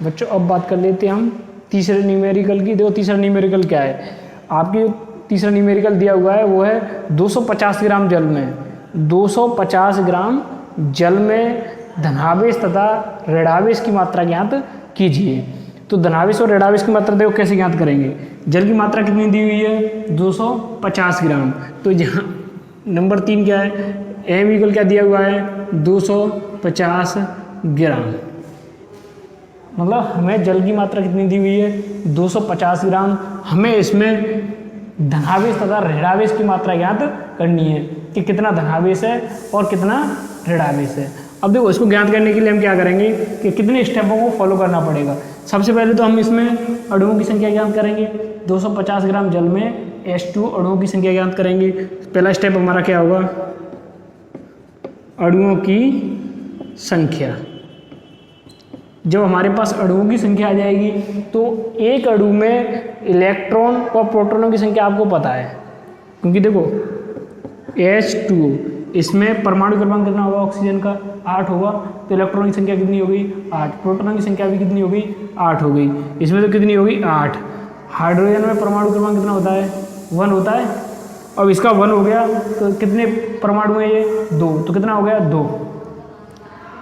बच्चों अब बात कर लेते हैं हम तीसरे न्यूमेरिकल की। देखो तीसरा न्यूमेरिकल क्या है, आपकी जो तीसरा न्यूमेरिकल दिया हुआ है वो है 250 ग्राम जल में 250 ग्राम जल में धनावेश तथा ऋणावेश की मात्रा ज्ञात कीजिए। तो धनावेश और ऋणावेश की मात्रा देखो कैसे ज्ञात करेंगे। जल की मात्रा कितनी दी हुई है 250 ग्राम। तो यहाँ नंबर 3 क्या है, एम इक्वल क्या दिया हुआ है 250 ग्राम। मतलब हमें जल की मात्रा कितनी दी हुई है 250 ग्राम। हमें इसमें धनावेश तथा ऋणावेश की मात्रा ज्ञात करनी है कि कितना धनावेश है और कितना ऋणावेश है। अब देखो इसको ज्ञात करने के लिए हम क्या करेंगे कि कितने स्टेपों को फॉलो करना पड़ेगा। सबसे पहले तो हम इसमें अणुओं की संख्या ज्ञात करेंगे। 250 ग्राम जल में H2 अणुओं की संख्या ज्ञात करेंगे। पहला स्टेप हमारा क्या होगा, अणुओं की संख्या। जब हमारे पास अणुओं की संख्या आ जाएगी तो एक अणु में इलेक्ट्रॉन और प्रोटॉनों की संख्या आपको पता है, क्योंकि देखो H2 इसमें परमाणु क्रमांक कितना होगा ऑक्सीजन का 8 होगा, तो इलेक्ट्रॉन की संख्या कितनी हो गई 8, प्रोटॉनों की संख्या भी कितनी हो गई 8 हो गई। इसमें तो कितनी होगी 8। हाइड्रोजन में परमाणु क्रमांक कितना होता है 1 होता है। अब इसका 1 हो गया तो कितने परमाणु है ये 2, तो कितना हो गया 2,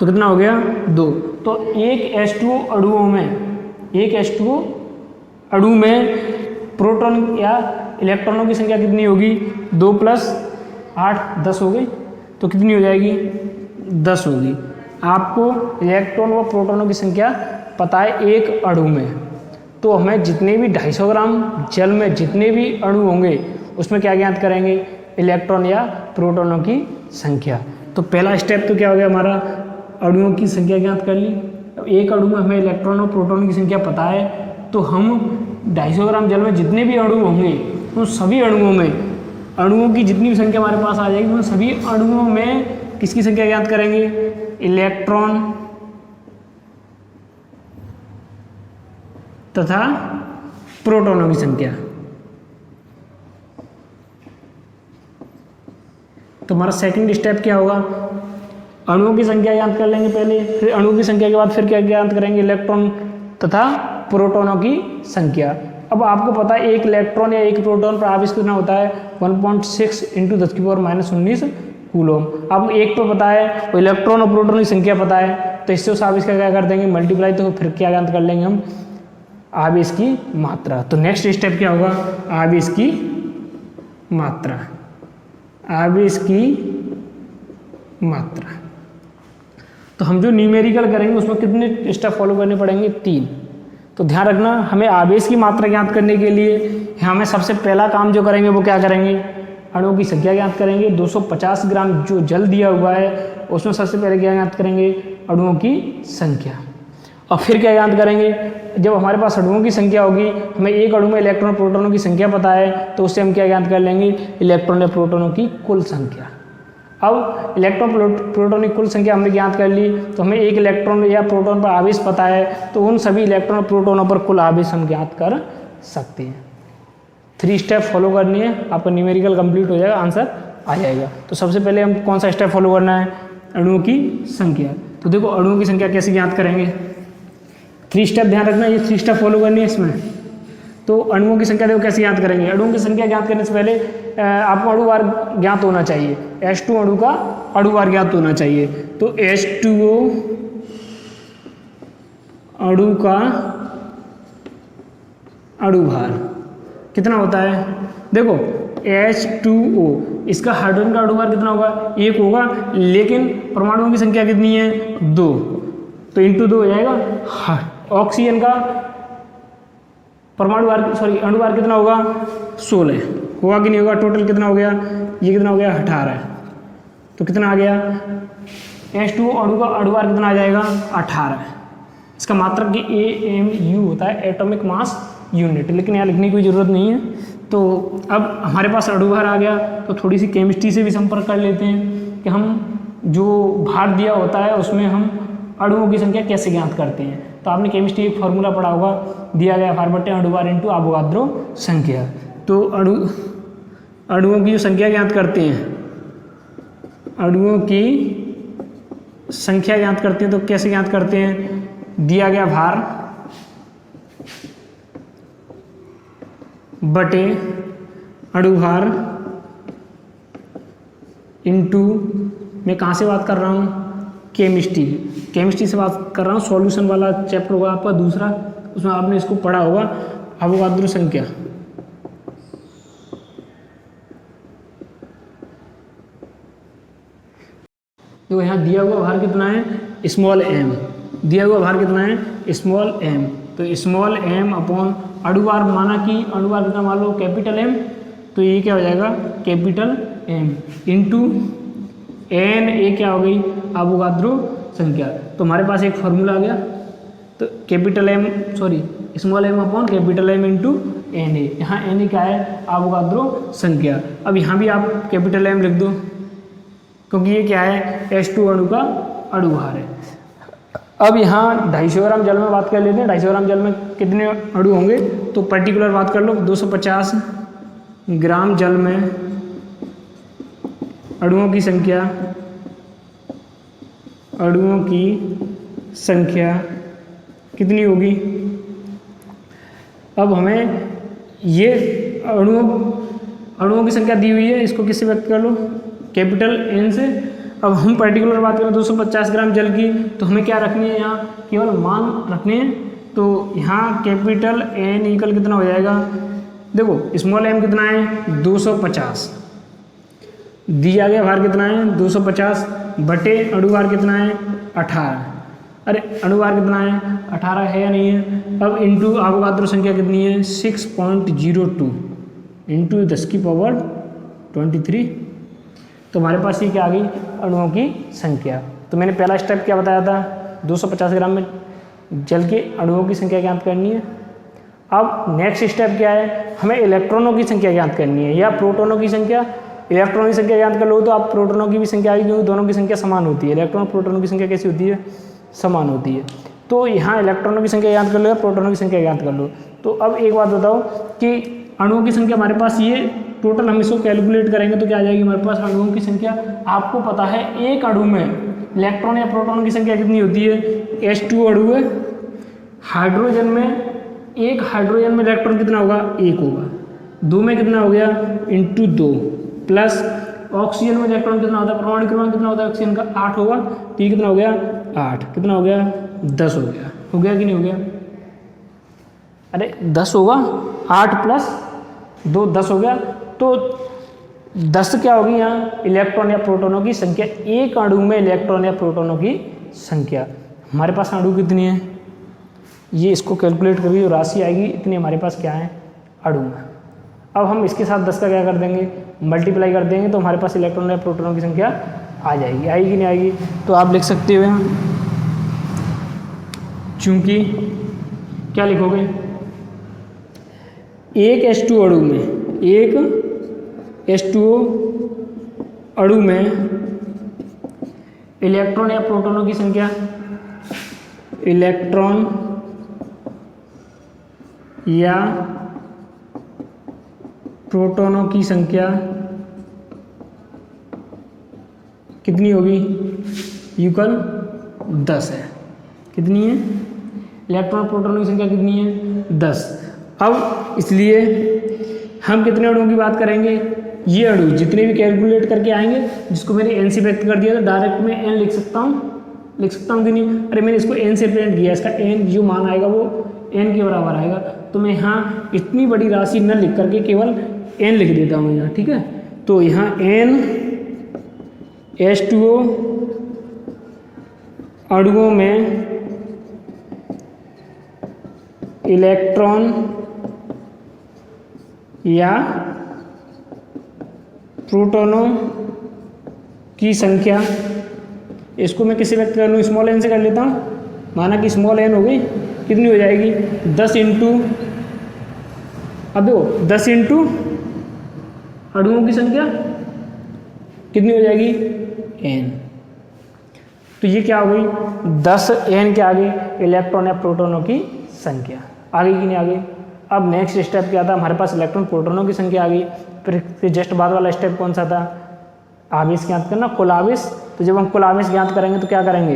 तो कितना हो गया 2। तो एक H2 अणु में प्रोटॉन या इलेक्ट्रॉनों की संख्या कितनी होगी 2 + 8 10 हो गई, तो कितनी हो जाएगी 10 होगी। आपको इलेक्ट्रॉन व प्रोटॉनों की संख्या पता है एक अणु में, तो हमें जितने भी 250 ग्राम जल में जितने भी अणु होंगे उसमें क्या ज्ञात करेंगे इलेक्ट्रॉन या प्रोटॉनों की संख्या। तो पहला स्टेप तो क्या हो गया हमारा, अणुओं की संख्या ज्ञात कर ली। अब एक अणु में हमें इलेक्ट्रॉन और प्रोटॉन की संख्या पता है, तो हम 250 ग्राम जल में जितने भी अणु होंगे उन सभी अणुओं में अणुओं की जितनी भी संख्या हमारे पास आ जाएगी उन सभी अणुओं में किसकी संख्या ज्ञात करेंगे, इलेक्ट्रॉन तथा प्रोटॉनों की संख्या। तो हमारा सेकंड स्टेप क्या होगा, अणुओं की संख्या ज्ञात कर लेंगे पहले, फिर अणुओं की संख्या के बाद फिर क्या ज्ञात करेंगे इलेक्ट्रॉन तथा प्रोटॉनों की संख्या। अब आपको पता है एक इलेक्ट्रॉन या एक प्रोटॉन पर आवेश कितना होता है 1.6 × 10⁻⁻19 कूलम। आपको एक पर पता है और इलेक्ट्रॉन और प्रोटॉन की संख्या पता है, तो इससे उस आवेश का क्या कर देंगे मल्टीप्लाई, तो फिर क्या ज्ञात कर लेंगे हम आवेश की मात्रा। तो नेक्स्ट स्टेप क्या होगा, आवेश की मात्रा। आवेश की मात्रा तो हम जो न्यूमेरिकल करेंगे उसमें कितने स्टेप फॉलो करने पड़ेंगे 3। तो ध्यान रखना, हमें आवेश की मात्रा ज्ञात करने के लिए हमें सबसे पहला काम जो करेंगे वो क्या करेंगे, अणुओं की संख्या ज्ञात करेंगे। 250 ग्राम जो जल दिया हुआ है उसमें सबसे पहले क्या ज्ञात करेंगे अणुओं की संख्या। और फिर क्या ज्ञात करेंगे, जब हमारे पास अणुओं की संख्या होगी, हमें एक अणु में इलेक्ट्रॉन प्रोटॉनों की संख्या पता है, तो उससे हम क्या ज्ञात कर लेंगे इलेक्ट्रॉन या प्रोटॉनों की कुल संख्या। अब इलेक्ट्रॉन प्रोटॉन की कुल संख्या हमने ज्ञात कर ली, तो हमें एक इलेक्ट्रॉन या प्रोटॉन पर आवेश पता है, तो उन सभी इलेक्ट्रॉन और प्रोटॉनों पर कुल आवेश हम ज्ञात कर सकते हैं। 3 स्टेप फॉलो करनी है, आपका न्यूमेरिकल कंप्लीट हो जाएगा, आंसर आ जाएगा। तो सबसे पहले हम कौन सा स्टेप फॉलो करना है, अणुओं की संख्या। तो देखो अणुओं की संख्या कैसे ज्ञात करेंगे, 3 स्टेप ध्यान रखना, ये 3 स्टेप फॉलो करनी है इसमें। तो अणुओं की संख्या देखो कैसे ज्ञात करेंगे। अणुओं की संख्या ज्ञात करने से पहले आपको अणुवार ज्ञात होना चाहिए। H2 अणु का अणुवार ज्ञात होना चाहिए। तो H2O अणु का अणुभार कितना होता है, देखो H2O इसका हाइड्रोजन का अणुभार कितना होगा 1 होगा, लेकिन परमाणुओं की संख्या कितनी है 2, तो इंटू 2 हो जाएगा। ऑक्सीजन का अणुभार कितना होगा 16 होगा कि नहीं होगा, टोटल कितना हो गया, ये कितना हो गया 18, तो कितना आ गया H2O अणु का अणुभार कितना आ जाएगा 18। इसका मात्रक कि AMU होता है एटॉमिक मास यूनिट, लेकिन यहाँ लिखने की कोई ज़रूरत नहीं है। तो अब हमारे पास अणुभार आ गया, तो थोड़ी सी केमिस्ट्री से भी संपर्क कर लेते हैं कि हम जो भार दिया होता है उसमें हम अणुओं की संख्या कैसे ज्ञात करते हैं। तो आपने केमिस्ट्री एक फार्मूला पढ़ा होगा, दिया गया भार बटे अणुभार इंटू अवोगाद्रो संख्या। तो अणुओं की जो संख्या ज्ञात करते हैं, अणुओं की संख्या ज्ञात करते हैं, तो कैसे ज्ञात करते हैं, दिया गया भार बटे अणुभार इंटू, मैं कहाँ से बात कर रहा हूँ, केमिस्ट्री से बात कर रहा हूँ। सॉल्यूशन वाला चैप्टर होगा आपका दूसरा, उसमें आपने इसको पढ़ा होगा, अवोगाद्रो संख्या। तो यहाँ दिया हुआ भार कितना है, स्मॉल एम, दिया हुआ भार कितना है, स्मॉल एम। तो स्मॉल एम अपॉन अणुभार, माना कि अणुभार कितना मान लो कैपिटल एम, तो ये क्या हो जाएगा कैपिटल एम इंटू एन, ए क्या हो गई अवोगाद्रो संख्या। तो हमारे पास एक फॉर्मूला आ गया, तो capital M sorry small M upon capital M into N A. यहाँ एन ए क्या है अवोगाद्रो संख्या। अब यहाँ भी आप कैपिटल एम लिख दो, क्योंकि ये क्या है H2 अणु का अणुभार है। अब यहाँ 250 ग्राम जल में बात कर लेते हैं। 250 ग्राम जल में कितने अणु होंगे, तो पर्टिकुलर बात कर लो। 250 ग्राम जल में अणुओं की संख्या कितनी होगी। अब हमें ये अणुओं की संख्या दी हुई है, इसको किससे व्यक्त कर लो, कैपिटल एन से। अब हम पर्टिकुलर बात करें 250 ग्राम जल की, तो हमें क्या रखनी है, यहाँ केवल मान रखने हैं। तो यहाँ कैपिटल एन इक्वल कितना हो जाएगा, देखो स्मॉल एम कितना है 250, दिया गया भार कितना है 250 बटे अणुभार कितना है 18। अरे अणुभार कितना है 18 है या नहीं है। अब इंटू अवोगाद्रो संख्या कितनी है 6.02 इंटू 10 की पावर 23। तो हमारे पास ये क्या आ गई अणुओं की संख्या। तो मैंने पहला स्टेप क्या बताया था, 250 ग्राम में जल के अणुओं की संख्या ज्ञात करनी है। अब नेक्स्ट स्टेप क्या है, हमें इलेक्ट्रॉनों की संख्या ज्ञात करनी है या प्रोटॉनों की संख्या। इलेक्ट्रॉनों की संख्या ज्ञात कर लो तो आप प्रोटॉनों की भी संख्या आएगी, क्योंकि दोनों की संख्या समान होती है। इलेक्ट्रॉन प्रोटॉनों की संख्या कैसी होती है, समान होती है। तो यहाँ इलेक्ट्रॉनों की संख्या ज्ञात कर लो या प्रोटॉनों की संख्या ज्ञात कर लो। तो अब एक बात बताओ कि अणुओं की संख्या हमारे पास ये टोटल, हम इसको कैलकुलेट करेंगे तो क्या आ जाएगी हमारे पास अणुओं की संख्या। आपको पता है एक अणु में इलेक्ट्रॉन या प्रोटॉन की संख्या कितनी होती है, H2 अणु है। हाइड्रोजन में एक हाइड्रोजन में इलेक्ट्रॉन कितना होगा, एक होगा। 2 में कितना हो गया इंटू 2 प्लस ऑक्सीजन में इलेक्ट्रॉन कितना होता है, परमाणु क्रमांक कितना होता है ऑक्सीजन का 8 होगा। तो ये कितना हो गया 8, कितना हो गया 10 हो गया कि नहीं हो गया। अरे 10 होगा, 8 प्लस 2 10 हो गया। तो 10 क्या होगी यहाँ इलेक्ट्रॉन या प्रोटॉनों की संख्या, एक अणु में इलेक्ट्रॉन या प्रोटॉनों की संख्या। हमारे पास अणु कितनी है, ये इसको कैलकुलेट करके जो राशि आएगी इतनी हमारे पास क्या है अणु में। अब हम इसके साथ 10 का क्या कर देंगे, मल्टीप्लाई कर देंगे, तो हमारे पास इलेक्ट्रॉन या प्रोटॉनों की संख्या आ जाएगी। आएगी कि नहीं आएगी, तो आप लिख सकते हो यहाँ, चूंकि क्या लिखोगे, एक H2 अणु में, एक H2O अणु में इलेक्ट्रॉन या प्रोटॉनों की संख्या, इलेक्ट्रॉन या प्रोटॉनों की संख्या कितनी होगी, इक्वल 10 है। कितनी है, इलेक्ट्रॉन प्रोटॉनों की संख्या कितनी है 10। अब इसलिए हम कितने अणुओं की बात करेंगे, ये अणु जितने भी कैलकुलेट करके आएंगे, जिसको मैंने एन से व्यक्त कर दिया, तो डायरेक्ट मैं एन लिख सकता हूँ कि नहीं। अरे मैंने इसको एन से रिप्रेजेंट किया, इसका एन जो मान आएगा वो एन के बराबर आएगा। तो मैं यहाँ इतनी बड़ी राशि न लिख करके केवल एन लिख देता हूँ यहाँ, ठीक है। तो यहाँ एन H2O अणुओं में इलेक्ट्रॉन या प्रोटॉनों की संख्या, इसको मैं किससे व्यक्त कर लूँ, स्मॉल एन से कर लेता हूँ। माना कि स्मॉल एन हो गई, कितनी हो जाएगी 10 इंटू, अब देखो 10 इंटू अणुओं की संख्या कितनी हो जाएगी एन। तो ये क्या हो गई 10 एन क्या आ गई, इलेक्ट्रॉन या प्रोटॉनों की संख्या आ गई कि नहीं आ गई। अब नेक्स्ट स्टेप क्या था, हमारे पास इलेक्ट्रॉन प्रोटॉनों की संख्या आ गई। फिर जस्ट बाद वाला स्टेप कौन सा था, आवेश ज्ञात करना, कुल आवेश। तो जब हम कुल आवेश ज्ञात करेंगे तो क्या करेंगे,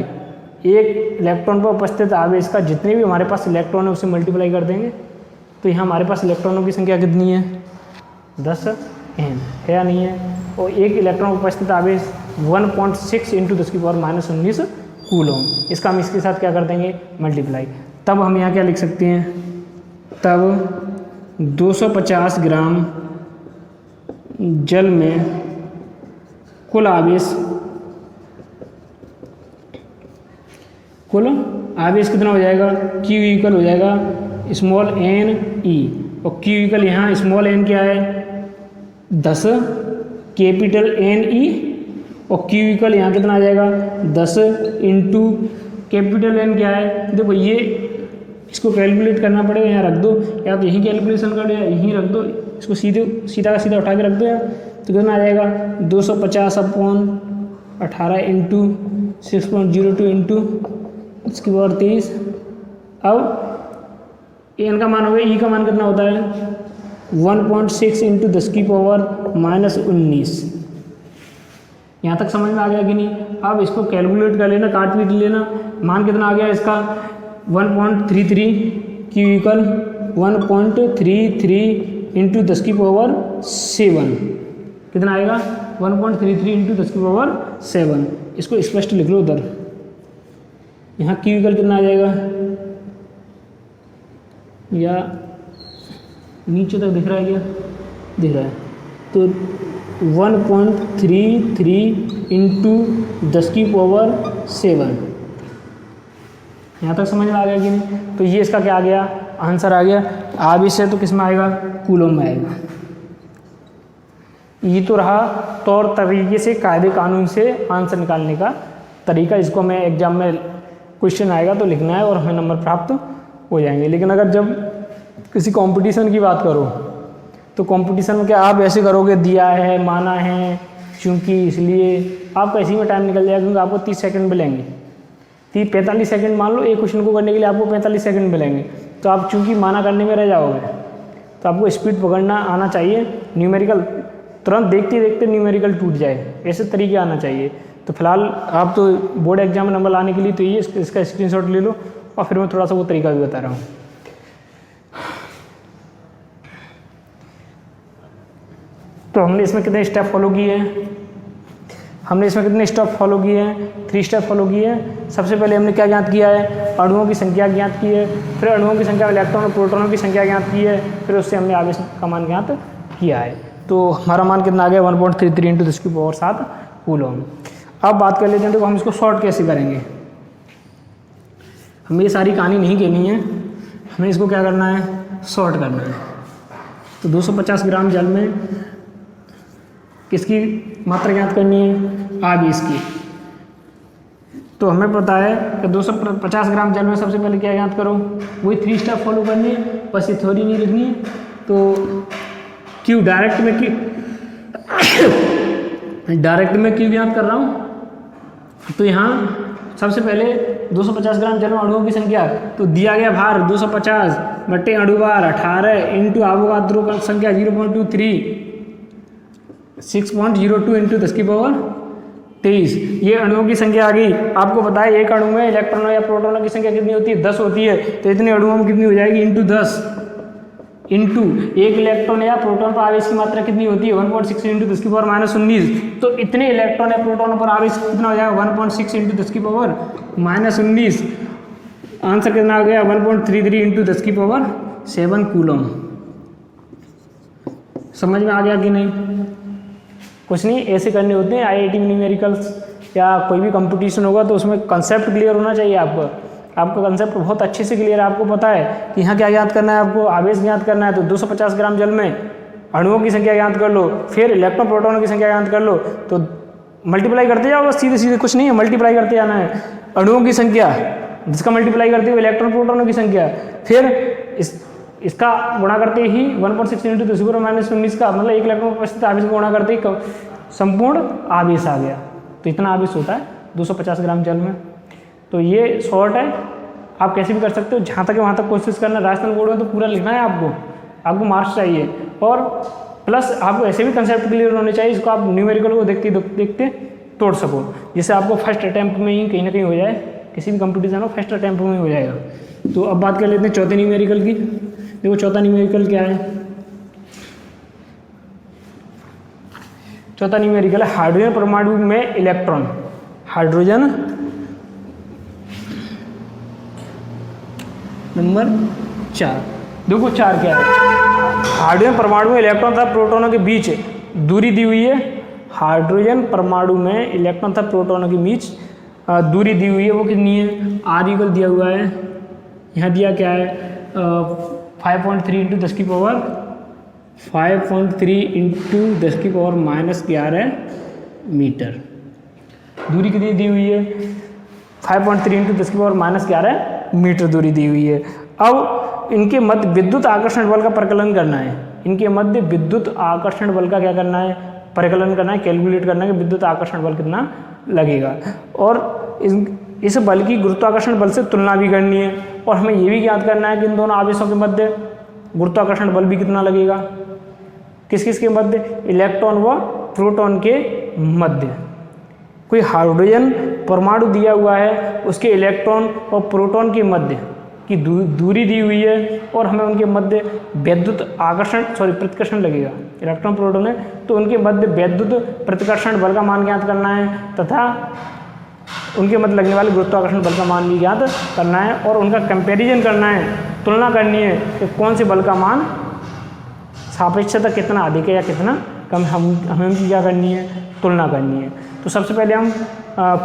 एक इलेक्ट्रॉन पर उपस्थित आवेश का जितने भी हमारे पास इलेक्ट्रॉन है उसे मल्टीप्लाई कर देंगे, तो यहाँ हमारे पास इलेक्ट्रॉनों की संख्या कितनी है 10 n है या नहीं है। और एक इलेक्ट्रॉन उपस्थित आवेश 1.6 इंटू 10⁻⁻19 कूलम। इसका हम इसके साथ क्या कर देंगे मल्टीप्लाई। तब हम यहाँ क्या लिख सकते हैं, तब 250 ग्राम जल में कुल आवेश कितना हो जाएगा, Q इक्वल हो जाएगा स्मॉल n e, और Q इक्वल यहाँ स्मॉल n क्या है 10 कैपिटल N e, और Q इक्वल यहाँ कितना आ जाएगा 10 इंटू कैपिटल N क्या है, देखो ये इसको कैलकुलेट करना पड़ेगा, यहाँ रख दो, या तो यहीं कैलकुलेशन कर दो या यहीं रख दो, इसको सीधा का सीधा उठा के रख दो यार, तो कितना आ जाएगा 250/18 इंटू 6.02 इंटू 23। अब n का मान हो गया, e का मान कितना होता है 1.6 इंटू 10⁻19। यहाँ तक समझ में आ गया कि नहीं। अब इसको कैलकुलेट कर लेना, काट पीट लेना, मान कितना आ गया इसका 1.33, Q इक्वल 1.33 इंटू 10⁻7 कितना आएगा 1.33 इंटू 10⁻7। इसको स्पष्ट लिख लो उधर, यहाँ Q इक्वल कितना आ जाएगा, या नीचे तक दिख रहा है क्या, दिख रहा है, तो 1.33 इंटू 10⁻7। यहाँ तक समझ में आ गया कि नहीं। तो ये इसका क्या आ गया, आंसर आ गया। आवेश है तो किस में आएगा, कूलम में आएगा। ये तो रहा तौर तरीके से कायदे कानून से आंसर निकालने का तरीका। इसको हमें एग्जाम में क्वेश्चन आएगा तो लिखना है और हमें नंबर प्राप्त हो जाएंगे। लेकिन अगर जब किसी कंपटीशन की बात करो तो कंपटीशन में क्या आप ऐसे करोगे, दिया है माना है क्योंकि इसलिए आपका इसी में टाइम निकल जाएगा, क्योंकि आपको 30 सेकंड मिलेंगे, 45 सेकंड मान लो एक क्वेश्चन को करने के लिए आपको 45 सेकंड मिलेंगे। तो आप चूंकि माना करने में रह जाओगे, तो आपको स्पीड पकड़ना आना चाहिए, न्यूमेरिकल तुरंत देखते देखते न्यूमेरिकल टूट जाए, ऐसे तरीके आना चाहिए। तो फिलहाल आप तो बोर्ड एग्जाम में नंबर लाने के लिए तो ये इसका स्क्रीनशॉट ले लो, और फिर मैं थोड़ा सा वो तरीका भी बता रहा हूँ। तो हमने इसमें कितने स्टेप फॉलो किए हैं, हमने इसमें कितने स्टेप फॉलो किए हैं, 3 स्टेप फॉलो किए हैं। सबसे पहले हमने क्या ज्ञात किया है, अणुओं की संख्या ज्ञात की है, फिर अणुओं की संख्या, इलेक्ट्रॉन और प्रोटॉनों की संख्या ज्ञात की है, फिर उससे हमने आवेश का मान ज्ञात किया है। तो हमारा मान कितना आ गया 1.33 इंटू 10⁻7 कूलम। अब बात कर लेते हैं, देखो हम इसको शॉर्ट कैसे करेंगे। हमें ये सारी कहानी नहीं कहनी है, हमें इसको क्या करना है, शॉर्ट करना है। तो 250 ग्राम जल में किसकी मात्रा ज्ञात करनी है, आवेश की। तो हमें पता है कि 250 ग्राम जल में सबसे पहले क्या ज्ञात करो, वही 3 स्टेप फॉलो करनी है, बस ये थ्योरी नहीं लिखनी है। तो क्यों डायरेक्ट में क्यों ज्ञात कर रहा हूँ, तो यहाँ सबसे पहले 250 ग्राम जल में अणुओं की संख्या, तो दिया गया भार 250 बटे अणु भार 18 इंटू अवोगाद्रो की संख्या 0.23, 6.02 इंटू 10⁻23। ये अणुओं की संख्या आ गई। आपको पता है एक अणु में इलेक्ट्रॉनों या प्रोटॉनों की संख्या कितनी होती है, 10 होती है। तो इतने अणुओं में कितनी हो जाएगी, इंटू 10 इंटू एक इलेक्ट्रॉन या प्रोटॉन पर आवेश की मात्रा कितनी होती है, 1.6 इंटू 10⁻19। तो इतने इलेक्ट्रॉन या प्रोटॉनों पर आवेश कितना हो जाएगा, 1.6 इंटू 10⁻19। आंसर कितना आ गया, 1.33 इंटू 10⁻7 कूलम। समझ में आ गया कि नहीं। कुछ नहीं, ऐसे करने होते हैं IIT न्यूमेरिकल्स या कोई भी कंपटीशन होगा तो उसमें कंसेप्ट क्लियर होना चाहिए आपका कंसेप्ट बहुत अच्छे से क्लियर है। आपको पता है कि यहाँ क्या ज्ञात करना है, आपको आवेश ज्ञात करना है। तो 250 ग्राम जल में अणुओं की संख्या ज्ञात कर लो, फिर इलेक्ट्रॉन प्रोटॉनों की संख्या ज्ञात कर लो, तो मल्टीप्लाई करते जाओ बस, सीधे सीधे, कुछ नहीं है, मल्टीप्लाई करते जाना है। अणुओं की संख्या जिसका मल्टीप्लाई करते हुए इलेक्ट्रॉन प्रोटॉनों की संख्या, फिर इसका गुणा करते ही 1.6 इंटू 10⁻19 का मतलब एक इलेक्ट्रॉन उपस्थित आवेश को गुणा करते ही संपूर्ण आवेश आ गया। तो इतना आवेश होता है 250 ग्राम जल में। तो ये शॉर्ट है, आप कैसे भी कर सकते हो, जहाँ तक है वहाँ तक कोशिश करना। राजस्थान बोर्ड में तो पूरा लिखना है आपको मार्क्स चाहिए, और प्लस आपको ऐसे भी कंसेप्ट क्लियर होने चाहिए, इसको आप न्यूमेरिकल को देखते देखते तोड़ सको, जिससे आपको फर्स्ट अटैम्प्ट में ही कहीं ना कहीं हो जाए, किसी भी कंपटीशन हो फर्स्ट अटैम्प्ट में हो जाएगा। तो अब बात कर लेते हैं चौथे न्यूमेरिकल की। देखो चौथा न्यूमेरिकल क्या है, चौथा न्यूमेरिकल है हाइड्रोजन परमाणु में इलेक्ट्रॉन, हाइड्रोजन नंबर 4। देखो 4 क्या है, हाइड्रोजन परमाणु में इलेक्ट्रॉन तथा प्रोटॉनों के बीच दूरी दी हुई है। हाइड्रोजन परमाणु में इलेक्ट्रॉन तथा प्रोटॉनों के बीच दूरी दी हुई है, वो कितनी है, आर इक्वल दिया हुआ है, यहाँ दिया क्या है 5.3 इंटू 10 की पावर 5.3 इंटू 10 की पावर -11 मीटर। दूरी कितनी दी हुई है, 5.3 इंटू 10 की पावर -11 मीटर दूरी दी हुई है। अब इनके मध्य विद्युत आकर्षण बल का परिकलन करना है, इनके मध्य विद्युत आकर्षण बल का क्या करना है, परिकलन करना है, कैलकुलेट करना है कि विद्युत आकर्षण बल कितना लगेगा, और इस बल की गुरुत्वाकर्षण बल से तुलना भी करनी है, और हमें ये भी याद करना है कि इन दोनों आवेशों के मध्य गुरुत्वाकर्षण बल भी कितना लगेगा, किस किस के मध्य, इलेक्ट्रॉन व प्रोटॉन के मध्य। कोई हाइड्रोजन परमाणु दिया हुआ है, उसके इलेक्ट्रॉन और प्रोटॉन के मध्य की दूरी दी हुई है, और हमें उनके मध्य विद्युत आकर्षण प्रतिकर्षण लगेगा, इलेक्ट्रॉन प्रोटॉन है तो उनके मध्य विद्युत प्रतिकर्षण बल का मान ज्ञात करना है, तथा उनके मध्य लगने वाले गुरुत्वाकर्षण बल का मान भी ज्ञात करना है, और उनका कंपैरिजन करना है, तुलना करनी है कि कौन से बल का मान सापेक्षता कितना अधिक है या कितना कम, हमें उनकी क्या करनी है, तुलना करनी है। तो सबसे पहले हम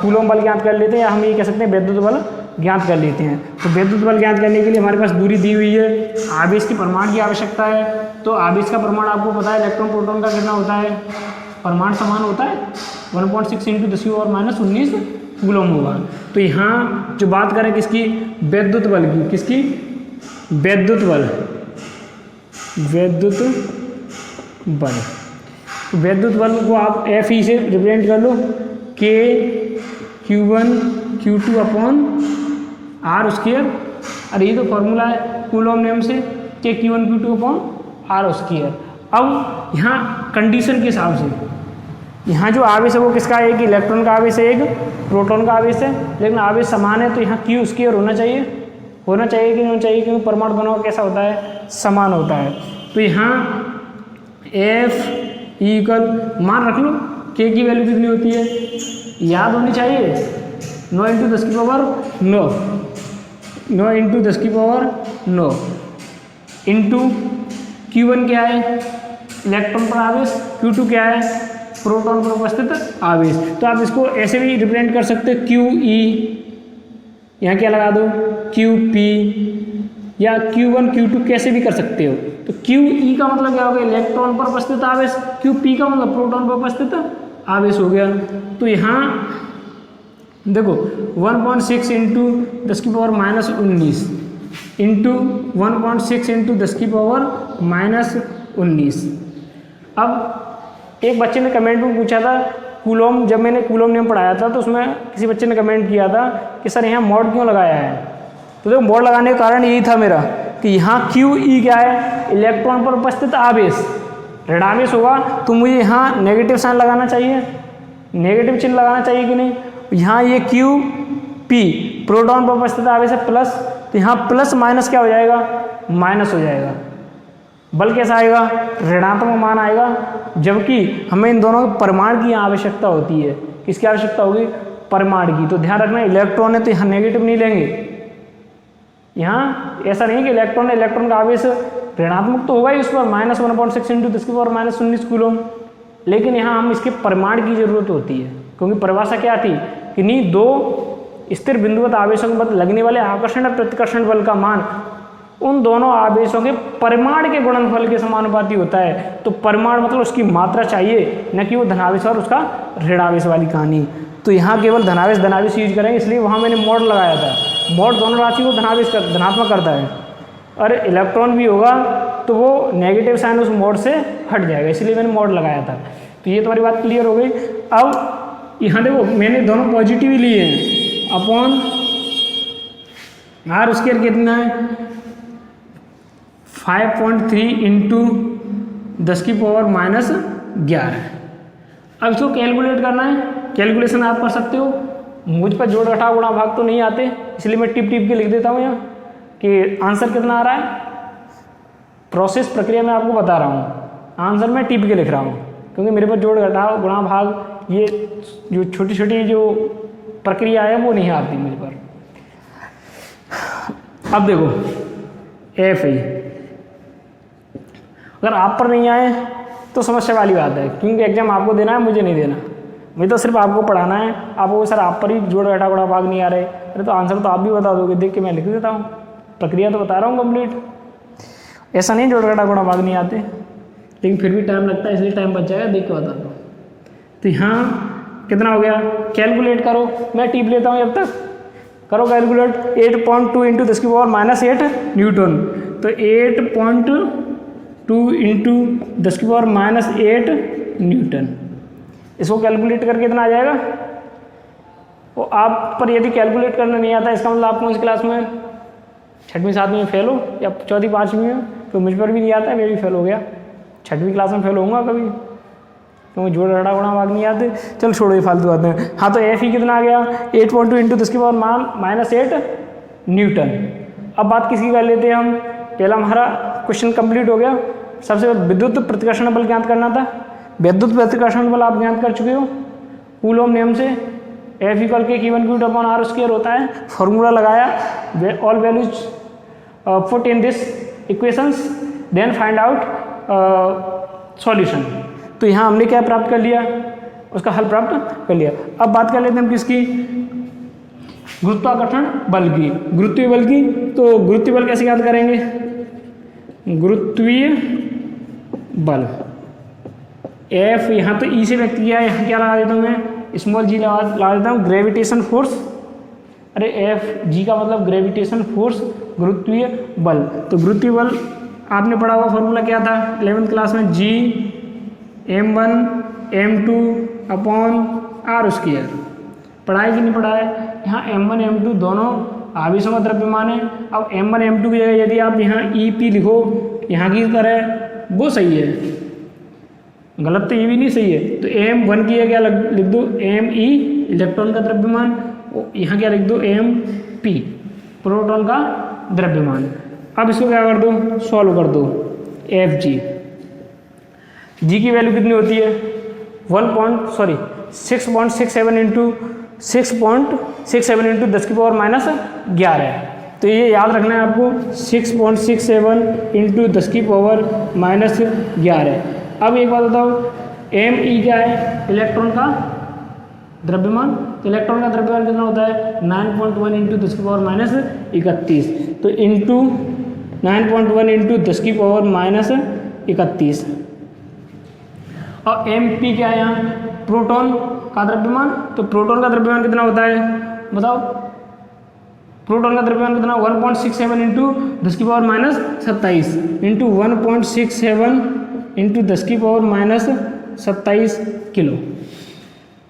कूलॉम बल ज्ञात कर लेते हैं, या हम ये कह सकते हैं विद्युत बल ज्ञात कर लेते हैं। तो विद्युत बल ज्ञात करने के लिए हमारे पास दूरी दी हुई है, आवेश के परमाणु की आवश्यकता है। तो आवेश का परमाणु आपको पता है इलेक्ट्रॉन प्रोटॉन का कितना होता है, परमाणु समान होता है 1.6 इंटू 10 की पावर -19 कूलॉम होगा। तो यहाँ जो बात करें किसकी, विद्युत बल की, किसकी, विद्युत बल, विद्युत बल, विद्युत बल को आप एफ ई से रिप्रेजेंट कर लो, के Q1 Q2 upon are square, अरे ये तो फॉर्मूला है कूलॉम नियम से, के Q1 Q2 upon are square. अब यहाँ कंडीशन के हिसाब से यहाँ जो आवेश है वो किसका है, एक इलेक्ट्रॉन का आवेश है, एक प्रोटॉन का आवेश है, लेकिन आवेश समान है, तो यहाँ Q स्क्वायर होना चाहिए कि नहीं होना चाहिए, क्योंकि परमाणु दोनों का कैसा होता है, समान होता है। तो यहाँ F इक्वल मान रख लो, के की वैल्यू कितनी होती है, याद होनी चाहिए, 9 इंटू 10 की पावर 9, 9 इंटू 10 की पावर 9 इंटू Q1 क्या है, इलेक्ट्रॉन पर आवेश, Q2 क्या है, प्रोटॉन पर उपस्थित आवेश। तो आप इसको ऐसे भी रिप्रेजेंट कर सकते हो, QE, यहाँ क्या लगा दो, QP, या Q1 Q2 कैसे भी कर सकते हो। तो QE का मतलब क्या हो गया, इलेक्ट्रॉन पर उपस्थित आवेश, QP का मतलब प्रोटॉन पर उपस्थित आवेश हो गया। तो यहाँ देखो 1.6 इंटू 10 की पावर -19 इंटू 1.6 इंटू 10 की पावर -19। अब एक बच्चे ने कमेंट में पूछा था कूलॉम, जब मैंने कूलॉम नियम पढ़ाया था तो उसमें किसी बच्चे ने कमेंट किया था कि सर यहाँ मॉड क्यों लगाया है। तो देखो मॉड लगाने का कारण यही था मेरा कि यहाँ QE क्या है, इलेक्ट्रॉन पर उपस्थित आवेश, ऋणावेश होगा तो मुझे यहाँ नेगेटिव साइन लगाना चाहिए, नेगेटिव चिन्ह लगाना चाहिए कि नहीं। यहाँ ये QP प्रोटॉन पर उपस्थित आवेश है प्लस, तो यहाँ प्लस माइनस क्या हो जाएगा, माइनस हो जाएगा, बल कैसा आएगा, ऋणात्मक मान आएगा, जबकि हमें इन दोनों के परमाणु की आवश्यकता होती है। किसकी आवश्यकता होगी, परमाणु की। तो ध्यान रखना इलेक्ट्रॉन है तो यहाँ नेगेटिव नहीं लेंगे, यहाँ ऐसा नहीं कि इलेक्ट्रॉन का आवेश ऋणात्मक तो होगा ही उस पर, -1.6 इंटू 10 की पावर -19 कूलॉम, लेकिन यहाँ हम इसके परमाणु की जरूरत होती है, क्योंकि परिभाषा क्या थी कि नहीं, दो स्थिर बिंदुवत आवेशों के मध्य लगने वाले आकर्षण और प्रतिकर्षण बल का मान उन दोनों आवेशों के परमाणु के गुणनफल के समानुपाती होता है। तो परमाणु मतलब उसकी मात्रा चाहिए, न कि वो धनावेश और उसका ऋणावेश वाली कहानी। तो यहाँ केवल धनावेश यूज करेंगे, इसलिए वहाँ मैंने मॉड लगाया था। मॉड दोनों राशि को धनात्मक करता है, और इलेक्ट्रॉन भी होगा तो वो नेगेटिव साइन उस मॉड से हट जाएगा, इसलिए मैंने मॉड लगाया था। तो ये तुम्हारी बात क्लियर हो गई। अब यहाँ देखो मैंने दोनों पॉजिटिव ही लिए हैं, अपॉन आर स्क्वायर कितना है 5.3 इंटू 10 की पावर -11। अब इसको कैलकुलेट करना है, कैलकुलेशन आप कर सकते हो, मुझ पर जोड़ घटाव गुणा भाग तो नहीं आते, इसलिए मैं टिप के लिख देता हूँ यहाँ कि आंसर कितना आ रहा है प्रोसेस प्रक्रिया मैं आपको बता रहा हूँ, आंसर मैं टिप के लिख रहा हूँ, क्योंकि मेरे पास जोड़ घटाव गुणा भाग ये जो छोटी छोटी जो प्रक्रिया है वो नहीं आती मेरे पर। अब देखो एफ है, अगर आप पर नहीं आए तो समस्या वाली बात है, क्योंकि एग्जाम आपको देना है, मुझे नहीं देना। मुझे तो सिर्फ आपको पढ़ाना है। आपको सर आप पर ही जोड़ घटाव गुणा भाग नहीं आ रहे, अरे तो आंसर तो आप भी बता दोगे, देख के मैं लिख देता हूँ, प्रक्रिया तो बता रहा हूँ कंप्लीट। ऐसा नहीं जोड़ घटाव गुणा भाग नहीं आते, लेकिन फिर भी टाइम लगता है, इसलिए टाइम बच जाएगा, देख के बता दो। तो यहाँ कितना हो गया, कैलकुलेट करो, मैं टिप लेता हूँ जब तक, करो कैलकुलेट। 8.2 इंटू 10 की पावर -8 न्यूटन, तो 8.2 इंटू 10 की पावर -8 न्यूटन, इसको कैलकुलेट करके इतना आ जाएगा। वो आप पर यदि कैलकुलेट करना नहीं आता, इसका मतलब आप कौन सी क्लास में, 6वीं 7वीं में फेल हो या 4वीं 5वीं में, तो मुझ पर भी नहीं आता है, मैं भी फेल हो गया, 6वीं क्लास में फेल होऊंगा कभी, क्योंकि जोड़ घटाव गुणा भाग नहीं आते। चल छोड़ो ये फालतू बातें हैं। हाँ तो एफ ही कितना आ गया, 8.2 इंटू 10 की पावर -8 न्यूटन। अब बात किसकी कर लेते हैं हम, पहला हमारा क्वेश्चन कंप्लीट हो गया। सबसे विद्युत प्रतिकर्षण बल ज्ञात करना था। विद्युत प्रतिकर्षण बल आप ज्ञात कर चुके हो कूलॉम नियम से, एफ इक्वल के Q1Q2/r² होता है, फॉर्मूला लगाया, all values put in this equations, then find out solution. तो यहाँ हमने क्या प्राप्त कर लिया, उसका हल प्राप्त कर लिया। अब बात कर लेते हैं हम किसकी, गुरुत्वाकर्षण बल की, गुरुत्वीय बल की। तो गुरुत्वीय बल कैसे याद करेंगे, गुरुत्वीय बल एफ, यहाँ तो ई से व्यक्त किया है, यहाँ क्या लगा देता हूँ मैं, स्मॉल जी लगा देता हूँ, ग्रेविटेशन फोर्स। अरे एफ जी का मतलब ग्रेविटेशन फोर्स, गुरुत्वीय बल। तो गुरुत्वीय बल आपने पढ़ा हुआ फॉर्मूला क्या था 11वीं क्लास में, G m1 m2 upon r²। पढ़ा है कि नहीं पढ़ा है, यहाँ m1 m2 दोनों आवेशों का द्रव्यमान है। अब m1 m2 की जगह यदि आप यहाँ EP लिखो यहाँ की तरह, वो सही है, गलत तो ये भी नहीं सही है। तो m1 की जगह लिख दो me इलेक्ट्रॉन का द्रव्यमान, यहाँ क्या लिख दो mp प्रोटॉन का द्रव्यमान। अब इसको क्या कर दो, सॉल्व कर दो, fg जी की वैल्यू कितनी होती है 6.67 इंटू 6.67 इंटू 10 की पावर -11। तो ये याद रखना है आपको, 6.67 इंटू 10 की पावर -11। अब एक बात बताओ, एम ई क्या है, इलेक्ट्रॉन का द्रव्यमान। तो इलेक्ट्रॉन का द्रव्यमान कितना होता है 9.1 इंटू 10 की पावर -31। तो इंटू 9.1 इंटू 10 की पावर -31। और एम पी क्या है यहाँ, प्रोटॉन का द्रव्यमान। तो प्रोटॉन का द्रव्यमान कितना होता है बताओ, प्रोटॉन का द्रव्यमान कितना, 1.67 इंटू 10 की पावर -27 इंटू 1.67 इंटू 10 की पावर -27 किलो।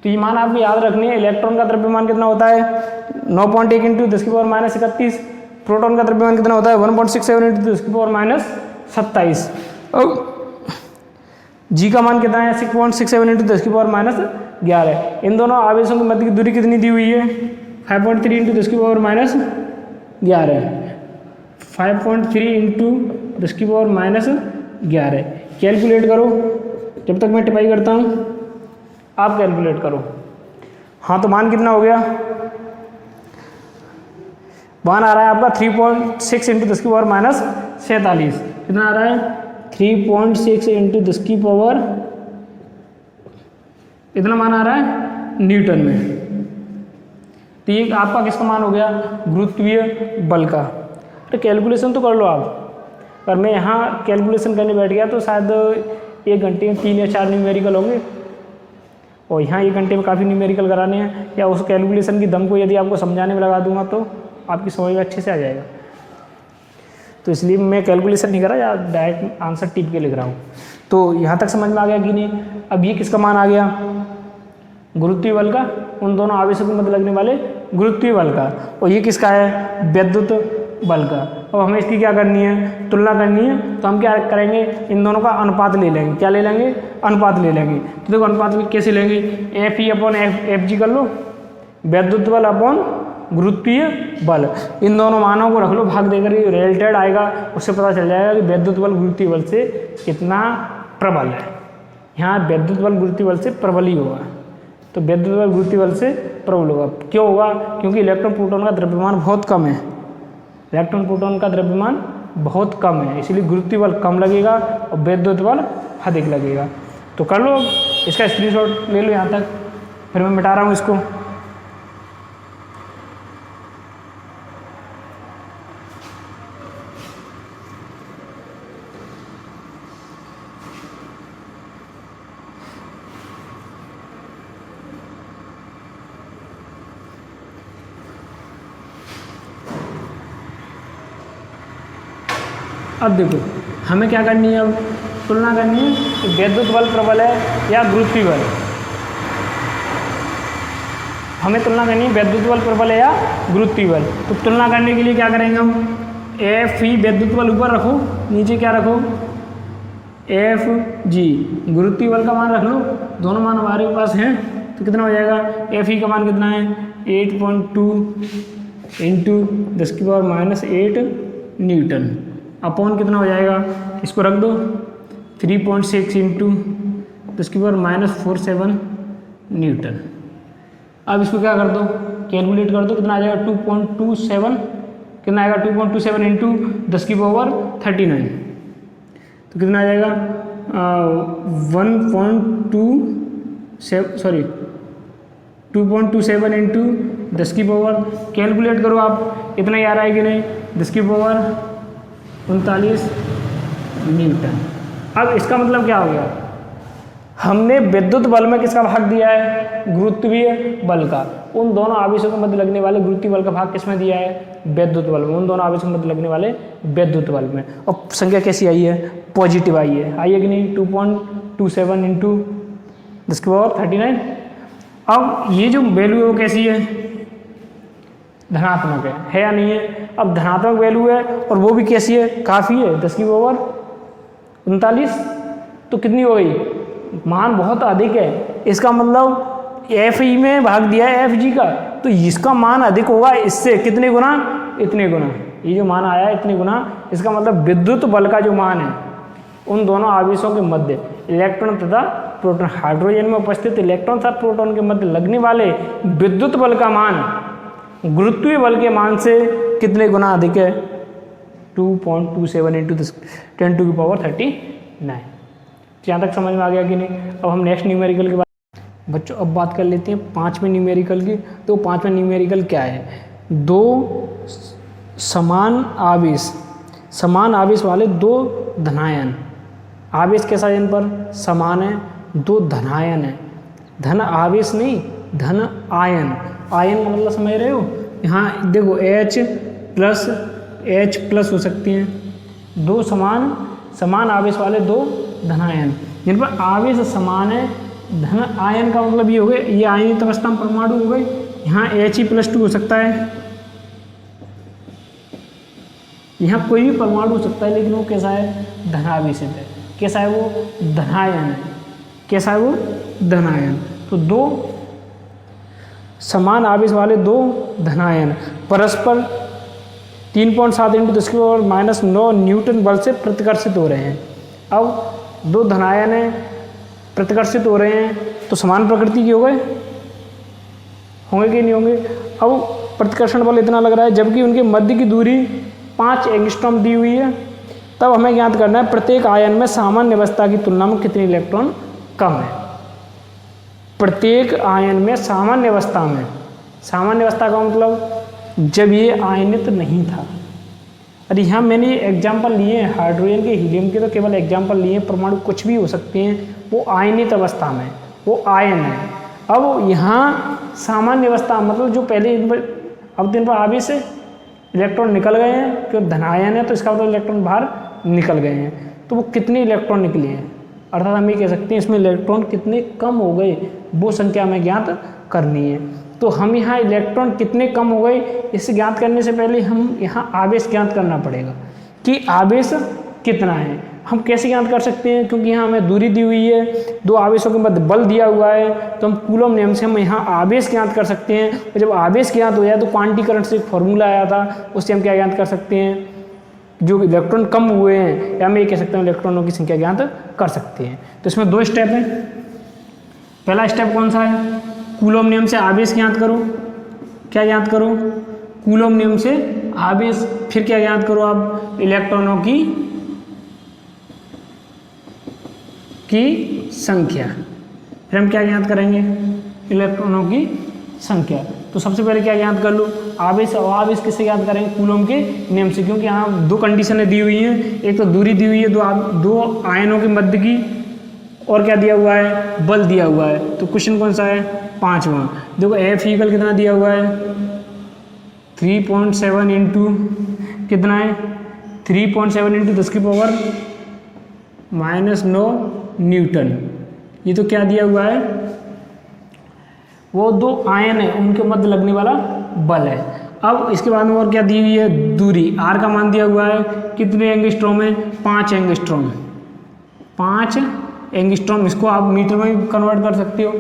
तो ये मान आपको याद रखनी है। इलेक्ट्रॉन का द्रव्यमान कितना होता है 9.1 इंटू 10 की पावर -31। प्रोटॉन का द्रव्यमान कितना होता है 1.67 इंटू 10 की पावर -27। अब जी का मान कितना है 6.67 इंटू 10 की पावर -11। इन दोनों आवेशों के मध्य की दूरी कितनी दी हुई है 5.3 इंटू 10 की पावर -11। 5.3 इंटू 10 की पावर -11। कैलकुलेट करो, जब तक मैं टिपाई करता हूँ आप कैलकुलेट करो। हाँ तो मान कितना हो गया, मान आ रहा है आपका 3.6 इंटू 10 की पावर -47। कितना आ रहा है 3.6 इंटू 10 की पावर, इतना मान आ रहा है न्यूटन में। तो ये आपका किसका मान हो गया, गुरुत्वीय बल का। तो कैलकुलेशन तो कर लो आप, पर मैं यहाँ कैलकुलेशन करने बैठ गया तो शायद 1 घंटे में 3 या 4 न्यूमेरिकल होंगे, और यहाँ 1 घंटे में काफ़ी न्यूमेरिकल कराने हैं। या उस कैलकुलेशन की दम को यदि आपको समझाने में लगा दूंगा तो आपकी समझ में अच्छे से आ जाएगा। तो इसलिए मैं कैलकुलेशन नहीं कर रहा, या डायरेक्ट आंसर टिप के लिख रहा हूँ। तो यहाँ तक समझ में आ गया कि नहीं। अब ये किसका मान आ गया, गुरुत्वीय बल का, उन दोनों आवेशों के मध्य लगने वाले गुरुत्वीय बल का। और ये किसका है, विद्युत बल का। अब हमें इसकी क्या करनी है, तुलना करनी है। तो हम क्या करेंगे, इन दोनों का अनुपात ले लेंगे। क्या ले लेंगे, अनुपात ले लेंगे। तो देखो अनुपात में कैसे लेंगे, F E upon F G कर लो, विद्युत बल अपॉन गुरुत्वीय बल। इन दोनों मानों को रख लो, भाग देकर ये रिलेटेड आएगा, उससे पता चल जाएगा कि वैद्युत बल गुरुत्वीय बल से कितना प्रबल है। यहाँ वैद्युत बल गुरुत्वीय बल से प्रबल ही होगा, तो वैद्युत बल गुरुत्वीय बल से प्रबल होगा। क्यों होगा? क्योंकि इलेक्ट्रॉन प्रोटॉन का द्रव्यमान बहुत कम है, इलेक्ट्रॉन प्रोटॉन का द्रव्यमान बहुत कम है, इसलिए गुरुत्वीय बल कम लगेगा और वैद्युत बल अधिक लगेगा। तो कर लो, इसका स्क्रीनशॉट ले लो यहाँ तक, फिर मैं मिटा रहा हूँ इसको। अब देखो हमें क्या करनी है, अब तुलना करनी है कि वैद्युत बल प्रबल है या गुरुत्वीय बल। हमें तुलना करनी है वैद्युत बल प्रबल है या गुरुत्वीय बल। तो तुलना करने के लिए क्या करेंगे हम, F ई वैद्युत बल ऊपर रखो, नीचे क्या रखो F जी गुरुत्वीय बल का मान रख लो। दोनों मान हमारे पास हैं, तो कितना हो जाएगा, F ई का मान कितना है 8.2 इंटू 10⁻⁸ न्यूटन अपॉन कितना हो जाएगा, इसको रख दो 3.6 इंटू 10⁻⁴7 न्यूटन। अब इसको क्या कर दो, कैलकुलेट कर दो, कितना आ जाएगा 2.27, कितना आएगा 2.27 इंटू 10⁻39, तो कितना आ जाएगा 2.27 इंटू 10 कैलकुलेट करो आप, इतना ही आ रहा है कि नहीं 10⁻39 न्यूटन। अब इसका मतलब क्या हो गया, हमने विद्युत बल में किसका भाग दिया है, गुरुत्वीय बल का। उन दोनों आवेशों के मध्य लगने वाले गुरुत्वीय बल का भाग किसमें दिया है, वैद्युत बल में। उन दोनों आवेशों के मध्य लगने वाले वैद्युत बल में। और संख्या कैसी आई है, पॉजिटिव आई है कि नहीं, 2.27 इंटू 10⁻39। अब ये जो वैल्यू है वो कैसी है, धनात्मक है या नहीं है। अब धनात्मक वैल्यू है और वो भी कैसी है, काफ़ी है 10⁻39, तो कितनी हो गई, मान बहुत अधिक है। इसका मतलब एफ ई में भाग दिया है एफ जी का, तो इसका मान अधिक होगा इससे कितने गुना, इतने गुना। ये जो मान आया है इतने गुना, इसका मतलब विद्युत बल का जो मान है उन दोनों आवेशों के मध्य इलेक्ट्रॉन तथा प्रोटॉन, हाइड्रोजन में उपस्थित इलेक्ट्रॉन तथा प्रोटॉन के मध्य लगने वाले विद्युत बल का मान गुरुत्वीय बल के मान से कितने गुना अधिक है, 2.27 इंटू 10⁻39। यहाँ तक समझ में आ गया कि नहीं। अब हम नेक्स्ट न्यूमेरिकल के बारे बच्चों अब बात कर लेते हैं 5वें न्यूमेरिकल की। तो 5वें न्यूमेरिकल क्या है, दो समान आवेश वाले दो धनायन, आवेश कैसा इन पर समान है, दो धनायन है, धन आवेश नहीं धन आयन। आयन का मतलब समझ रहे हो, यहाँ देखो H प्लस हो सकती हैं, दो समान आवेश वाले दो धनायन जिन पर आवेश समान है। धन आयन का मतलब ये हो गए, ये आयनित अवस्था में परमाणु हो गए, यहाँ He+2 हो सकता है, यहाँ कोई भी परमाणु हो सकता है, लेकिन वो कैसा है, धनावेशित है। कैसा है वो, धनायन है। कैसा है वो, धनायन। तो दो समान आवेश वाले दो धनायन परस्पर 3.7 इंटू 10⁻⁹ न्यूटन बल से प्रतिकर्षित हो रहे हैं। अब दो धनायन हैं, प्रतिकर्षित हो रहे हैं, तो समान प्रकृति के हो गए, होंगे कि नहीं होंगे। अब प्रतिकर्षण बल इतना लग रहा है, जबकि उनके मध्य की दूरी 5 एंगस्ट्रॉम दी हुई है। तब हमें ज्ञात करना है प्रत्येक आयन में सामान्य अवस्था की तुलना में कितने इलेक्ट्रॉन कम है। प्रत्येक आयन में सामान्य अवस्था में, सामान्य अवस्था का मतलब जब ये आयनित नहीं था। अरे यहाँ मैंने एग्जाम्पल लिए हैं हाइड्रोजन के, हीलियम के, तो केवल एग्जाम्पल लिए हैं, परमाणु कुछ भी हो सकते हैं, वो आयनित अवस्था में, वो आयन है। अब यहाँ सामान्य अवस्था मतलब जो पहले इन पर, अब इन पर आवेश से इलेक्ट्रॉन निकल गए हैं, क्यों धनायन है तो इसका मतलब इलेक्ट्रॉन बाहर निकल गए हैं, तो वो कितने इलेक्ट्रॉन निकले हैं, अर्थात हम ये कह सकते हैं इसमें इलेक्ट्रॉन कितने कम हो गए, वो संख्या हमें ज्ञात करनी है। तो हम यहाँ इलेक्ट्रॉन कितने कम हो गए, इसे ज्ञात करने से पहले हम यहाँ आवेश ज्ञात करना पड़ेगा कि आवेश कितना है। हम कैसे ज्ञात कर सकते हैं, क्योंकि यहाँ हमें दूरी दी हुई है, दो आवेशों के मध्य बल दिया हुआ है, तो हम कूलम नियम से हम यहाँ आवेश ज्ञात कर सकते हैं। और जब आवेश ज्ञात हो जाए तो क्वांटिटी करंट से एक फॉर्मूला आया था, उससे हम क्या ज्ञात कर सकते हैं, जो इलेक्ट्रॉन कम हुए हैं, या हम ये कह सकते हैं इलेक्ट्रॉनों की संख्या ज्ञात कर सकते हैं। तो इसमें दो स्टेप हैं। पहला स्टेप कौन सा है, कूलम नियम से आवेश ज्ञात करो। क्या ज्ञात करो, कूलम नियम से आवेश। फिर क्या ज्ञात करो आप, इलेक्ट्रॉनों की संख्या। फिर हम क्या ज्ञात करेंगे, इलेक्ट्रॉनों की संख्या। तो सबसे पहले क्या ज्ञात कर लो, आवेश। और आवेश किससे ज्ञात करेंगे, कूलम के नियम से, क्योंकि यहाँ दो कंडीशनें दी हुई हैं, एक तो दूरी दी हुई है दो आयनों के मध्य की, और क्या दिया हुआ है, बल दिया हुआ है। तो क्वेश्चन कौन सा है, 5वां। देखो F इक्वल कितना दिया हुआ है, 3.7 इंटू कितना है, 3.7 इंटू 10⁻⁹ न्यूटन। ये तो क्या दिया हुआ है, वो दो आयन है उनके मध्य लगने वाला बल है। अब इसके बाद में और क्या दी हुई है, दूरी। R का मान दिया हुआ है कितने एंगस्ट्रॉम है, 5 एंगस्ट्रॉम। 5 एंगस्ट्रॉम, इसको आप मीटर में भी कन्वर्ट कर सकते हो।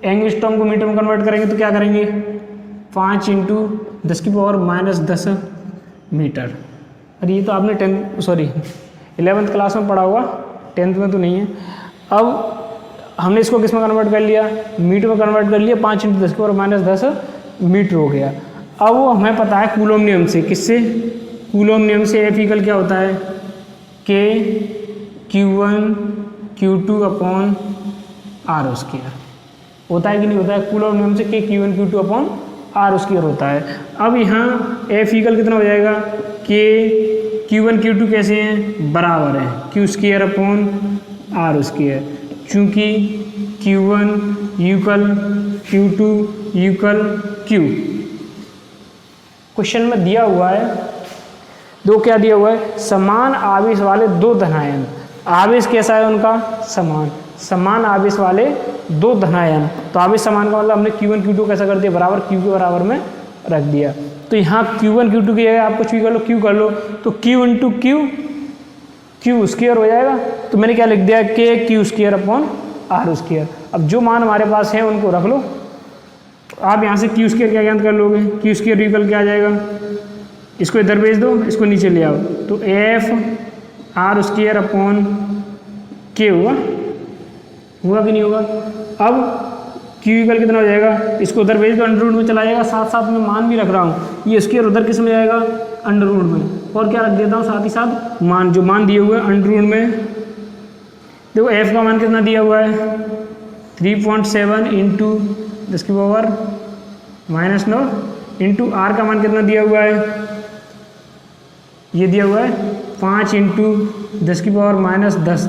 एंगस्ट्रॉम को मीटर में कन्वर्ट करेंगे तो क्या करेंगे, 5 इंटू 10⁻⁻10 मीटर। अरे ये तो आपने 11th क्लास में पढ़ा होगा, 10th में तो नहीं है। अब हमने इसको किस में कन्वर्ट कर लिया, मीटर में कन्वर्ट कर लिया, 5 इंटू 10⁻10 मीटर हो गया। अब वो हमें पता है कूलम नियम से, किससे, कूलम नियम से F इक्वल क्या होता है, K Q1 Q2 upon R square होता है कि नहीं होता है, कूलम नियम से K Q1 Q2 upon R square होता है। अब यहाँ F इक्वल कितना हो जाएगा, K Q1 Q2 कैसे हैं, बराबर है Q square upon R square, चूँकि Q1 equal Q2 equal Q। Question में दिया हुआ है, दो क्या दिया हुआ है, समान आवेश वाले दो धनायन। आवेश कैसा है उनका, समान आवेश वाले दो धनायन। तो आवेश समान का मतलब हमने Q1 Q2 कैसा कर दिया, बराबर Q के बराबर में रख दिया। तो यहाँ Q1 Q2 की जगह आप कुछ भी कर लो, Q कर लो, तो Q इंटू Q स्क्वायर हो जाएगा। तो मैंने क्या लिख दिया, K Q square upon R square. अब जो मान हमारे पास है उनको रख लो। आप यहाँ से Q स्क्वायर क्या ज्ञात कर लोगे, Q स्क्वायर इक्वल क्या आ जाएगा, इसको इधर भेज दो, इसको नीचे ले आओ, तो F R square upon K हुआ कि नहीं होगा। अब Q इक्वल कितना हो जाएगा, इसको उधर भेज दो, अंडर रूट में चला जाएगा, साथ साथ में मान भी रख रहा हूँ, ये स्क्वायर उधर किस में जाएगा, अंडर रूट में, और क्या रख देता हूँ साथ ही साथ मान, जो मान दिए हुए अंडर रूट में। देखो F का मान कितना दिया हुआ है, 3.7 इंटू 10⁻⁹ इंटू R का मान कितना दिया हुआ है, ये दिया हुआ है 5 इंटू 10⁻⁻10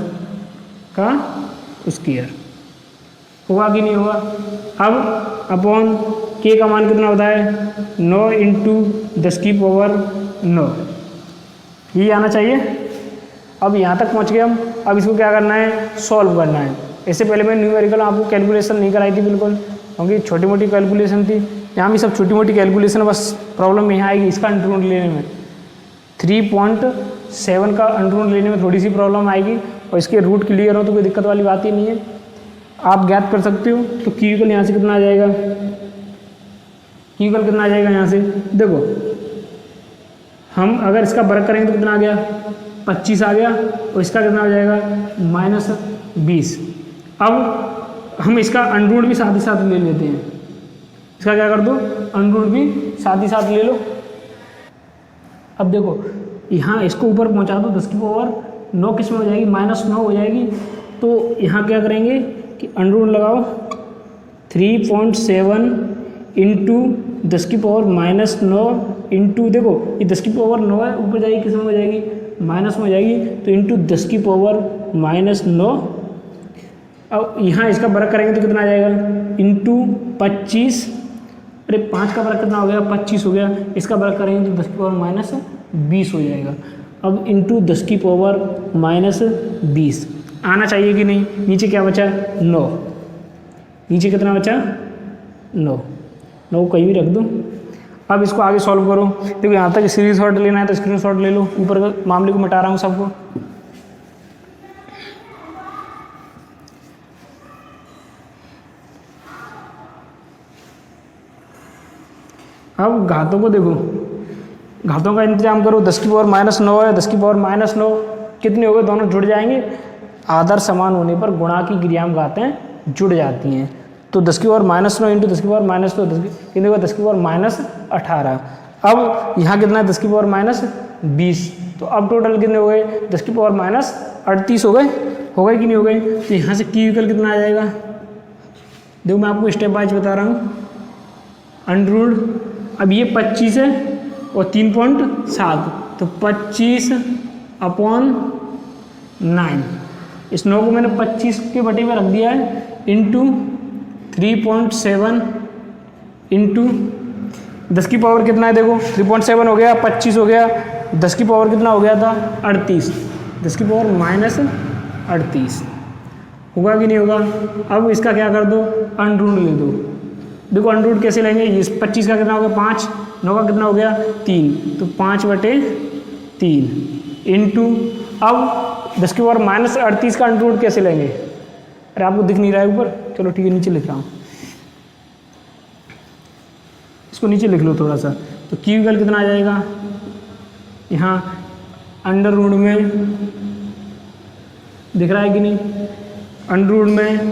का स्क्वायर। होगा कि नहीं होगा। अब अपॉन K का मान कितना होता है, 9 इंटू 10⁻⁹, ये आना चाहिए। अब यहाँ तक पहुँच गए हम। अब इसको क्या करना है, सॉल्व करना है। इससे पहले मैं न्यूमेरिकल आपको कैलकुलेशन नहीं कराई थी बिल्कुल, क्योंकि छोटी मोटी कैलकुलेशन थी। यहाँ भी सब छोटी मोटी कैलकुलेशन, बस प्रॉब्लम यहाँ आएगी इसका अंडर रूट लेने में। 3.7 का अंडर रूट लेने में थोड़ी सी प्रॉब्लम आएगी, और इसके रूट क्लियर हो तो कोई दिक्कत वाली बात ही नहीं है, आप ज्ञात कर सकते हो। तो Q इक्वल यहाँ से कितना आ जाएगा, Q इक्वल कितना आ जाएगा यहाँ से, देखो हम अगर इसका वर्ग करेंगे तो कितना आ गया, 25 आ गया, और इसका कितना हो जाएगा, -20। अब हम इसका अंडर रूट भी साथ ही साथ ले लेते हैं, इसका क्या कर दो, अंडर रूट भी साथ ही साथ ले लो। अब देखो यहाँ इसको ऊपर पहुँचा दो, 10⁻9 किस में हो जाएगी, -9 हो जाएगी। तो यहाँ क्या करेंगे कि अंडर रूट लगाओ, 3.7 इंटू 10⁻⁹ इंटू, देखो ये 10⁻9 है, ऊपर जाएगी किस में हो जाएगी, माइनस में हो जाएगी, तो इंटू 10⁻⁹। अब यहाँ इसका वर्ग करेंगे तो कितना आ जाएगा, इंटू 25, अरे 5 का वर्ग कितना हो गया, 25 हो गया, इसका वर्ग करेंगे तो 10⁻⁻20 हो जाएगा। अब इंटू 10⁻⁻20 आना चाहिए कि नहीं। नीचे क्या बचा, 9, नीचे कितना बचा, 9 कहीं भी रख दो। अब इसको आगे सॉल्व करो। देखो यहाँ तक स्क्रीन शॉट लेना है तो स्क्रीन शॉट ले लो, ऊपर के मामले को मिटा रहा हूँ सबको। अब घातों को देखो, घातों का इंतजाम करो। 10 की पावर -9 है, 10 की पावर -9 कितने हो गए, दोनों जुड़ जाएंगे। आदर समान होने पर गुणा की क्रियाम घातें जुड़ जाती हैं। तो 10 की पावर -9 इंटू 10 की पावर -9 कितने हुआ, 10 की पावर -18। अब यहाँ कितना है, 10 की पावर -20। तो अब टोटल कितने हो गए, 10 की पावर -38 हो गए कि नहीं हो गए। तो यहाँ से की विकल्प कितना आ जाएगा, देखो मैं आपको स्टेप वाइज बता रहा हूँ। अंडर, अब ये 25 है और 3.7, तो 25/9। इस 9 को मैंने 25 के बटे में रख दिया है, इंटू 3.7 इंटू 10 की पावर कितना है, देखो 3.7 हो गया, 25 हो गया, 10 की पावर कितना हो गया था 38, 10 की पावर -38 होगा कि नहीं होगा। अब इसका क्या कर दो, अंडर ले दो। देखो अंडर कैसे लेंगे, इस 25 का कितना हो गया 5, 9 का कितना हो गया 3, तो 5/3 इंटू, अब 10 की पावर -38 का अंडर कैसे लेंगे। अरे आपको दिख नहीं रहा है ऊपर, चलो ठीक है नीचे लिख रहा हूँ, इसको नीचे लिख लो थोड़ा सा। तो की विकल्प कितना आ जाएगा, यहाँ अंडर रूट में दिख रहा है कि नहीं, अंडर रूट में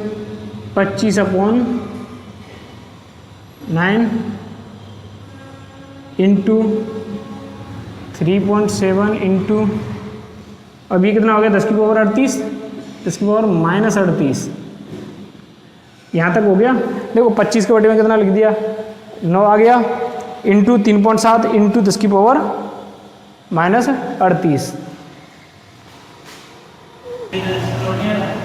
25/9 इंटू 3.7 इंटू, अभी कितना हो गया 10 की पावर 38, 10 की पावर -38, यहाँ तक हो गया। देखो 25 के बटे में कितना लिख दिया 9 आ गया, इंटू 3.7 इंटू 10 की पावर -38।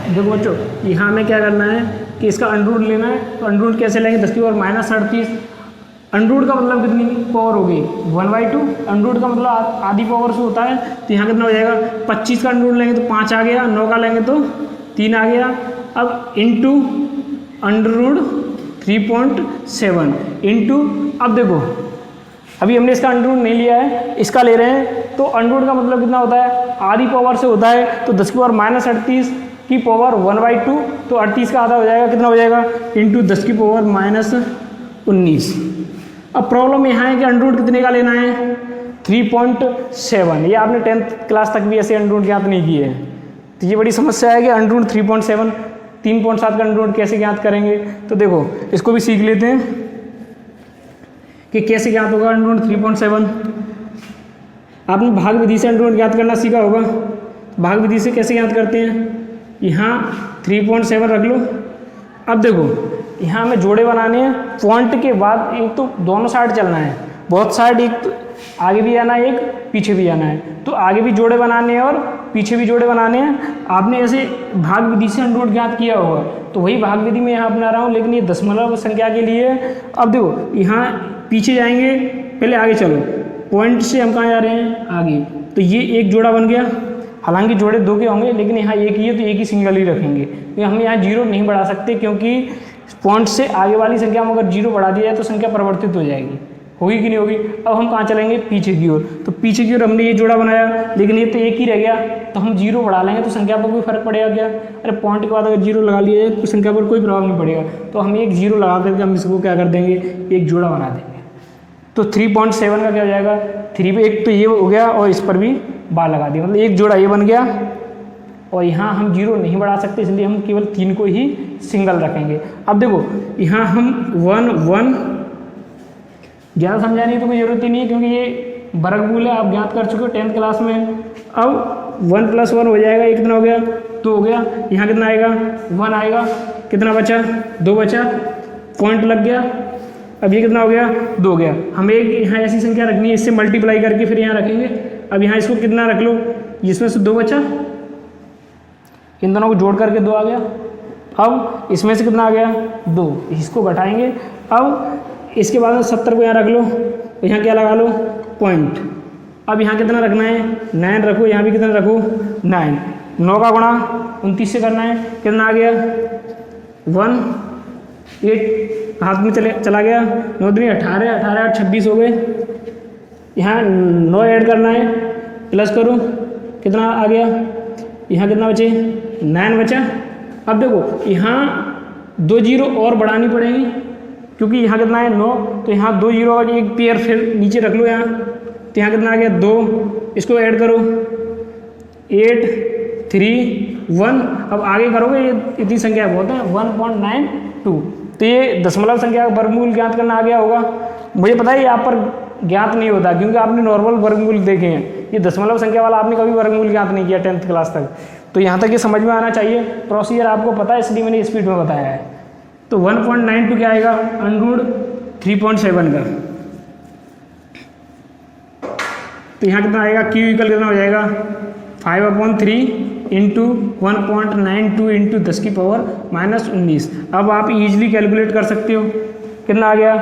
देखो बच्चों यहाँ हमें क्या करना है कि इसका अंडर रूट लेना है। तो अंडर रूट कैसे लेंगे, 10 की पावर -38, अंडर रूट का मतलब कितनी पावर होगी 1/2, अंडर रूट का मतलब आधी पावर से होता है। तो यहाँ कितना हो जाएगा, 25 का अंडर रूट लेंगे तो 5 आ गया, 9 का लेंगे तो 3 आ गया। अब इंटू अंडर रूट 3.7 इंटू, अब देखो अभी हमने इसका अंडर रूट नहीं लिया है, इसका ले रहे हैं। तो अंडर रूट का मतलब कितना होता है, आधी पावर से होता है। तो 10 की पावर -38 की पावर 1/2, तो 38 का आधा हो जाएगा, कितना हो जाएगा, इंटू 10 की पावर -19। अब प्रॉब्लम यहाँ है कि अंडर रूट कितने का लेना है, 3.7। ये आपने 10th क्लास तक भी ऐसे अंडर रूट ज्ञात नहीं किए हैं। तो ये बड़ी समस्या है कि अंडर रूट 3.7, 3.7 का अंडर रूट कैसे ज्ञात करेंगे। तो देखो इसको भी सीख लेते हैं कि कैसे ज्ञात होगा अंडर रूट 3.7। आपने भाग विधि से अंडर रूट ज्ञात करना सीखा होगा। भाग विधि से कैसे ज्ञात करते हैं, यहाँ 3.7 रख लो। अब देखो यहाँ हमें जोड़े बनाने हैं, पॉइंट के बाद एक तो दोनों साइड चलना है, बहुत साइड, एक तो आगे भी आना है, एक पीछे भी आना है। तो आगे भी जोड़े बनाने हैं और पीछे भी जोड़े बनाने हैं। आपने ऐसे भाग विधि से अंडर रूट ज्ञात किया होगा, तो वही भाग विधि में यहाँ अपना रहा हूँ, लेकिन ये दशमलव संख्या के लिए। अब देखो यहाँ पीछे जाएंगे, पहले आगे चलो, पॉइंट से हम कहाँ जा रहे हैं, आगे। तो ये एक जोड़ा बन गया, हालांकि जोड़े 2 के होंगे, लेकिन यहाँ एक ही है तो एक ही सिंगल ही रखेंगे। तो हम यहाँ 0 नहीं बढ़ा सकते, क्योंकि पॉइंट से आगे वाली संख्या में अगर 0 बढ़ा दिया जाए तो संख्या परिवर्तित हो जाएगी, होगी कि नहीं होगी। अब हम कहाँ चलेंगे, पीछे की ओर। तो पीछे की ओर हमने ये जोड़ा बनाया, लेकिन ये तो एक ही रह गया, तो हम 0 बढ़ा लेंगे तो संख्या पर कोई फर्क पड़ेगा क्या। अरे पॉइंट के बाद अगर 0 लगा लिया जाए तो संख्या पर कोई प्रभाव नहीं पड़ेगा। तो हम एक 0 लगा करके हम इसको क्या कर देंगे, एक जोड़ा बना देंगे। तो 3.7 का क्या हो जाएगा, 3 पे एक तो ये हो गया और इस पर भी बार लगा दिया, मतलब एक जोड़ा ये बन गया। और यहाँ हम 0 नहीं बढ़ा सकते, इसलिए हम केवल 3 को ही सिंगल रखेंगे। अब देखो यहाँ हम 1 1 ज़्यादा समझाने की तो कोई ज़रूरत ही नहीं है, क्योंकि ये वर्गमूल है, आप ज्ञात कर चुके हो 10th क्लास में। अब 1 + 1 हो जाएगा, ये कितना हो गया 2 हो गया। यहाँ कितना आएगा 1 आएगा, कितना बचा 2 बचा, पॉइंट लग गया। अब ये कितना हो गया 2 हो गया। हमें एक यहाँ ऐसी संख्या रखनी है, इससे मल्टीप्लाई करके फिर यहाँ रखेंगे। अब यहाँ इसको कितना रख लो, इसमें से 2 बचा, इन दोनों को जोड़ करके 2 आ गया। अब इसमें से कितना आ गया 2, इसको घटाएंगे। अब इसके बाद में 70 को यहाँ रख लो, तो यहाँ क्या लगा लो पॉइंट। अब यहाँ कितना रखना है 9 रखो, यहाँ भी कितना रखो 9। 9 का गुणा 29 से करना है, कितना आ गया 1 8 हाथ में चला गया, 9 दूनी 18, 18 8 26 हो गए। यहाँ 9 ऐड करना है, प्लस करो, कितना आ गया, यहाँ कितना बचे 9 बचा। अब देखो यहाँ 2 0 और बढ़ानी पड़ेगी, क्योंकि यहाँ कितना है 9, तो यहाँ 2 जीरो का एक पेयर फिर नीचे रख लो यहाँ, तो यहाँ कितना आ गया 2, इसको ऐड करो 8 3 1। अब आगे करोगे ये इतनी संख्या बहुत है 1.92, तो ये दशमलव संख्या का वर्गमूल ज्ञात करना आ गया होगा। मुझे पता है यहाँ पर ज्ञात नहीं होता क्योंकि आपने नॉर्मल वर्गमूल देखे हैं, ये दशमलव संख्या वाला आपने कभी वर्गमूल ज्ञात नहीं किया 10th क्लास तक, तो यहाँ तक ये समझ में आना चाहिए। प्रोसीजर आपको पता है इसलिए मैंने स्पीड में बताया है। तो 1.92 क्या आएगा अंडर 3.7 का, तो यहाँ कितना आएगा Q इक्वल कितना हो जाएगा 5/3 इंटू 1.92 इंटू 10 की पावर -19। अब आप इजीली कैलकुलेट कर सकते हो, कितना आ गया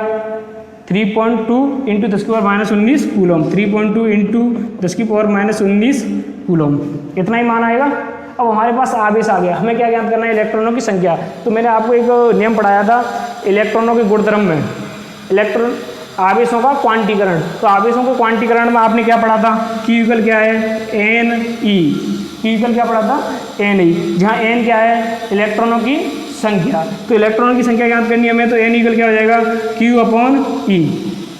3.2 इंटू 10 की पावर -19 कूलम, 3.2 इंटू 10 की पावर -19 कूलम, इतना ही मान आएगा। अब हमारे पास आवेश आ गया, हमें क्या ज्ञात करना है इलेक्ट्रॉनों की संख्या। तो मैंने आपको एक नियम पढ़ाया था इलेक्ट्रॉनों के गुणधर्म में, इलेक्ट्रॉन आवेशों का क्वांटीकरण। तो आवेशों के क्वांटीकरण में आपने क्या पढ़ा था, Q इक्वल क्या है Ne, Q इक्वल क्या पढ़ा था Ne, जहाँ N क्या है इलेक्ट्रॉनों की संख्या। तो इलेक्ट्रॉनों की संख्या ज्ञात करनी है हमें, तो N इक्वल क्या हो जाएगा Q/E।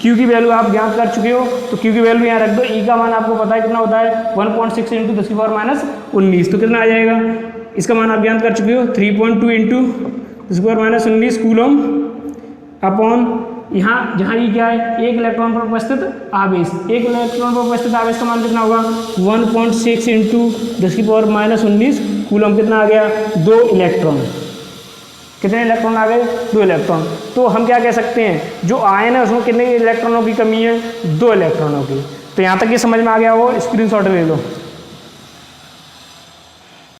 Q की वैल्यू आप ज्ञात कर चुके हो, तो Q की वैल्यू यहाँ रख दो। E का मान आपको पता है कितना होता है 1.6 इंटू 10 की पावर -19, तो कितना आ जाएगा, इसका मान आप ज्ञात कर चुके हो 3.2 इंटू 10 की पावर -19 कूलम अपॉन यहाँ जहाँ ये क्या है एक इलेक्ट्रॉन पर उपस्थित आवेश, एक इलेक्ट्रॉन पर उपस्थित आवेश का मान कितना होगा 1.6 इंटू 10 की पावर -19 कूलम, कितना आ गया 2 इलेक्ट्रॉन। कितने इलेक्ट्रॉन आ गए 2 इलेक्ट्रॉन। तो हम क्या कह सकते हैं जो आयन है उसमें कितने इलेक्ट्रॉनों की कमी है 2 इलेक्ट्रॉनों की। तो यहाँ तक ये समझ में आ गया हो, स्क्रीनशॉट ले लो।